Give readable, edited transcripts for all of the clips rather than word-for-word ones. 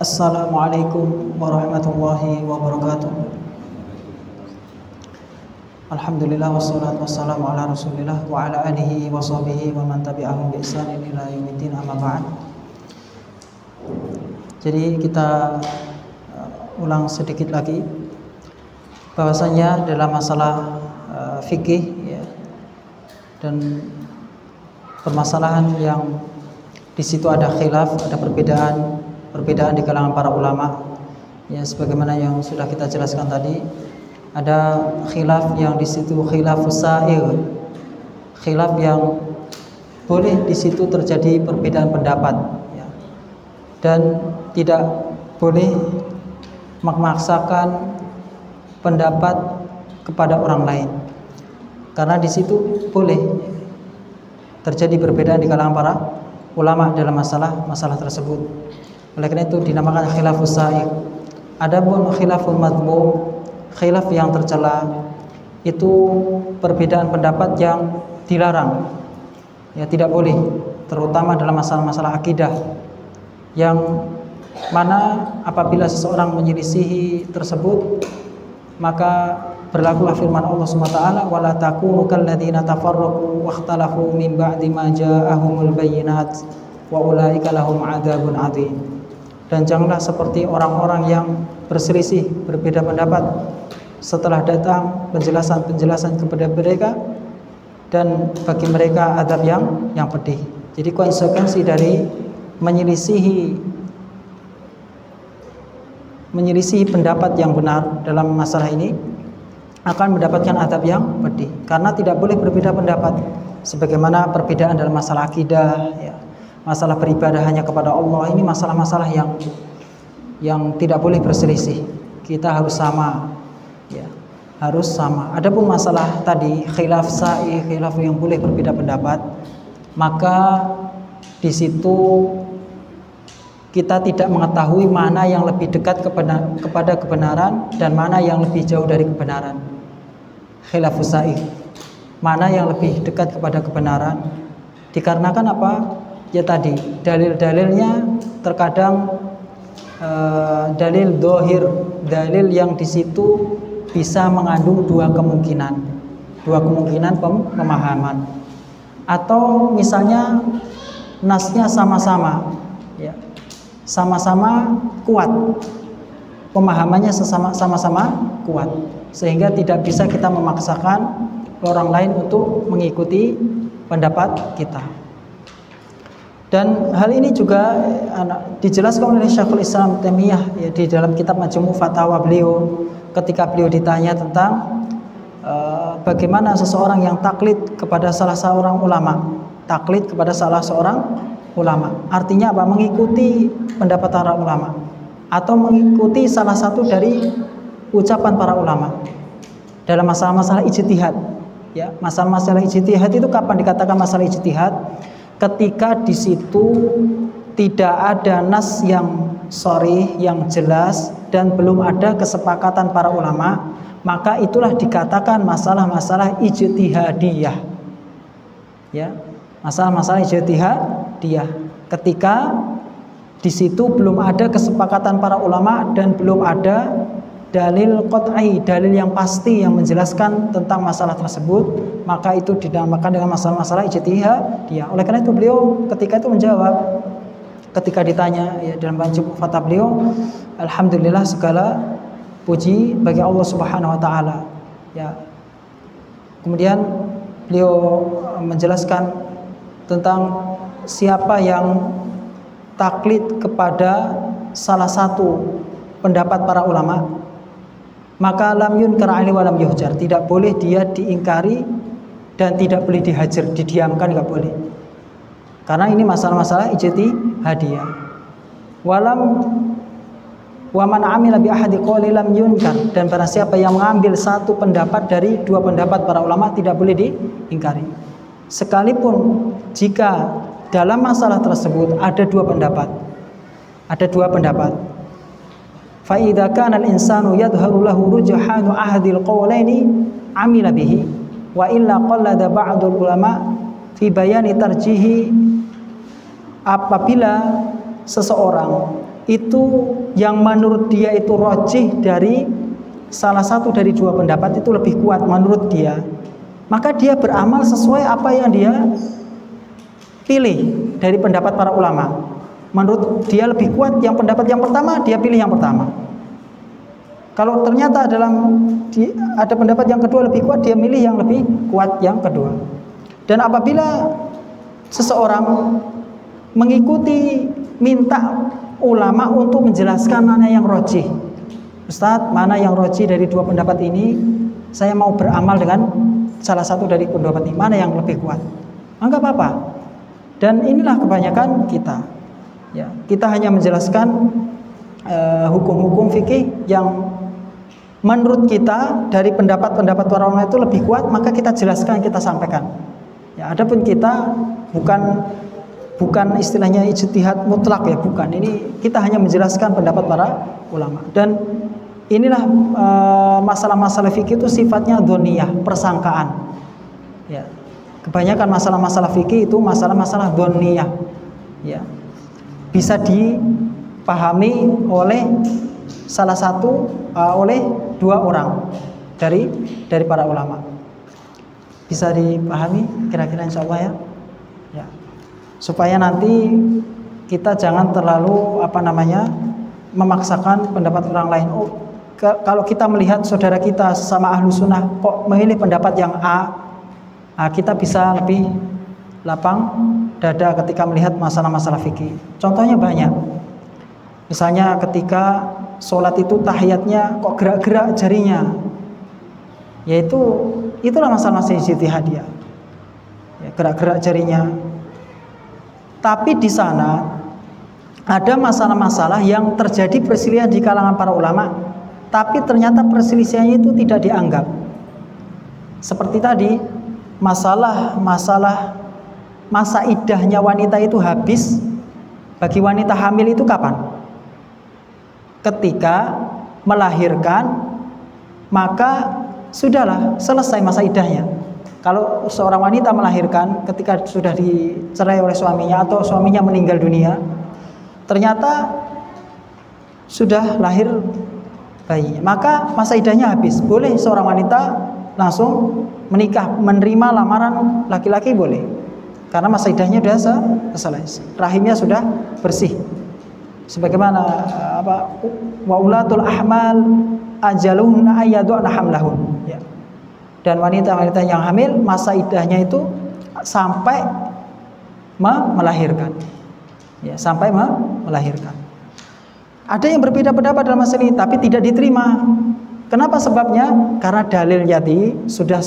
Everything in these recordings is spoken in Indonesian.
Assalamualaikum warahmatullahi wabarakatuh. Alhamdulillah wassalatu wassalamu ala Rasulillah wa ala alihi wa sahbihi wa man tabi'ahum bi ihsanin ila yaumiddin, amma ba'd. Jadi kita ulang sedikit lagi bahwasanya dalam masalah fikih ya, dan permasalahan yang di situ ada khilaf, ada perbedaan di kalangan para ulama. Ya, sebagaimana yang sudah kita jelaskan tadi, ada khilaf yang di situ khilafus sa'ir, khilaf yang boleh di situ terjadi perbedaan pendapat, ya, dan tidak boleh memaksakan pendapat kepada orang lain, karena di situ boleh terjadi perbedaan di kalangan para ulama dalam masalah tersebut. Oleh karena itu dinamakan khilafus sa'ir. Adapun khilaful madhmum, khilaf yang tercela, itu perbedaan pendapat yang dilarang, ya, tidak boleh, terutama dalam masalah-masalah akidah, yang mana apabila seseorang menyelisihi tersebut, maka berlakulah firman Allah SWT, wala takunu kalladzina tafarraqu wakhtalafu min ba'di ma ja'ahumul bayyinat wa ulaika lahum adzabun adzim. Dan janganlah seperti orang-orang yang berselisih, berbeda pendapat setelah datang penjelasan kepada mereka, dan bagi mereka azab yang pedih. Jadi konsekuensi dari menyelisihi pendapat yang benar dalam masalah ini akan mendapatkan azab yang pedih, karena tidak boleh berbeda pendapat. Sebagaimana perbedaan dalam masalah akidah, ya, masalah beribadah hanya kepada Allah, ini masalah-masalah yang tidak boleh berselisih. Kita harus sama, ya, harus sama. Adapun masalah tadi khilaf sa'i, khilaf yang boleh berbeda pendapat, maka di situ kita tidak mengetahui mana yang lebih dekat kepada kebenaran dan mana yang lebih jauh dari kebenaran. Khilafus sa'i, mana yang lebih dekat kepada kebenaran, dikarenakan apa? Ya tadi, dalil-dalilnya terkadang dalil dohir, dalil yang di situ bisa mengandung dua kemungkinan pemahaman. Atau misalnya nasnya sama-sama, ya, sama-sama kuat, pemahamannya sama-sama kuat, sehingga tidak bisa kita memaksakan orang lain untuk mengikuti pendapat kita. Dan hal ini juga dijelaskan oleh Syekhul Islam Taimiyah, ya, di dalam kitab Majmu' Fatawa beliau, ketika beliau ditanya tentang bagaimana seseorang yang taklid kepada salah seorang ulama, artinya apa? Mengikuti pendapat para ulama atau mengikuti salah satu dari ucapan para ulama dalam masalah-masalah ijtihad, ya. Masalah-masalah ijtihad itu kapan dikatakan masalah ijtihad? Ketika di situ tidak ada nas yang sharih, yang jelas, dan belum ada kesepakatan para ulama, maka itulah dikatakan masalah-masalah ijtihadiyah, ya, masalah-masalah ijtihadiyah. Ketika di situ belum ada kesepakatan para ulama dan belum ada dalil qat'i, dalil yang pasti yang menjelaskan tentang masalah tersebut, maka itu dinamakan dengan masalah-masalah ijtihadiyah. Oleh karena itu beliau ketika itu menjawab, ketika ditanya, ya, dalam Majmu' Fatawa beliau, alhamdulillah, segala puji bagi Allah Subhanahu wa taala, ya. Kemudian beliau menjelaskan tentang siapa yang taklid kepada salah satu pendapat para ulama, maka lam yunkar alaihi wa lam yuhjar, tidak boleh dia diingkari dan tidak boleh dihajar, didiamkan, enggak boleh, karena ini masalah-masalah ijtihadiyah. Wa man amila bi ahadi qouli lam yunkar, dan barang siapa yang mengambil satu pendapat dari dua pendapat para ulama tidak boleh diingkari, sekalipun jika dalam masalah tersebut ada dua pendapat. Fa idza kana al-insanu yadhharu lahu rujhanu ahadil qawlaini amila bihi wa illa qallada ba'dul ulama fi bayani tarjihi. Apabila seseorang itu yang menurut dia itu rojih dari salah satu dari dua pendapat itu lebih kuat menurut dia, maka dia beramal sesuai apa yang dia pilih dari pendapat para ulama. Menurut dia lebih kuat yang pendapat yang pertama, dia pilih yang pertama. Kalau ternyata ada pendapat yang kedua lebih kuat, dia milih yang lebih kuat yang kedua. Dan apabila seseorang mengikuti minta ulama untuk menjelaskan mana yang rojih, Ustadz, mana yang rojih dari dua pendapat ini, saya mau beramal dengan salah satu dari pendapat ini, mana yang lebih kuat, enggak apa-apa. Dan inilah kebanyakan kita, ya, kita hanya menjelaskan hukum-hukum fikih yang menurut kita dari pendapat-pendapat para ulama itu lebih kuat, maka kita jelaskan, kita sampaikan. Ya, adapun kita bukan istilahnya ijtihad mutlak, ya, bukan. Ini kita hanya menjelaskan pendapat para ulama. Dan inilah masalah-masalah fikih itu sifatnya dzoniyah, persangkaan. Ya. Kebanyakan masalah-masalah fikih itu masalah-masalah dzoniyah. Ya. Bisa dipahami oleh salah satu oleh dua orang dari para ulama. Bisa dipahami kira-kira insyaallah, ya. Ya. Supaya nanti kita jangan terlalu memaksakan pendapat orang lain. Kalau kita melihat saudara kita sesama ahlu sunnah kok memilih pendapat yang A, kita bisa lebih lapang dada ketika melihat masalah-masalah fikih. Contohnya banyak. Misalnya ketika sholat itu tahiyatnya kok gerak-gerak jarinya, yaitu itulah masalah-masalah ijtihadiyah, ya, gerak-gerak jarinya. Tapi di sana ada masalah-masalah yang terjadi perselisihan di kalangan para ulama, tapi ternyata perselisihannya itu tidak dianggap. Seperti tadi, masalah masa iddahnya wanita itu habis bagi wanita hamil itu kapan? Ketika melahirkan, maka sudahlah selesai masa iddahnya. Kalau seorang wanita melahirkan ketika sudah dicerai oleh suaminya atau suaminya meninggal dunia, ternyata sudah lahir bayinya, maka masa iddahnya habis. Boleh seorang wanita langsung menikah, menerima lamaran laki-laki, boleh, karena masa iddahnya sudah selesai, rahimnya sudah bersih. Sebagaimana wa ulatul ahmal ajaluhunna ayyaduna hamlahun, ya. Dan wanita-wanita yang hamil masa iddahnya itu sampai melahirkan, ya, sampai melahirkan. Ada yang berbeda pendapat dalam masalah ini, tapi tidak diterima. Kenapa sebabnya? Karena dalil jadi sudah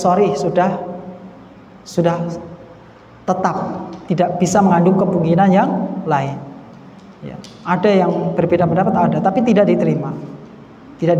tetap tidak bisa mengandung kemungkinan yang lain. Ya. Ada yang berbeda pendapat, ada, tapi tidak diterima. Tidak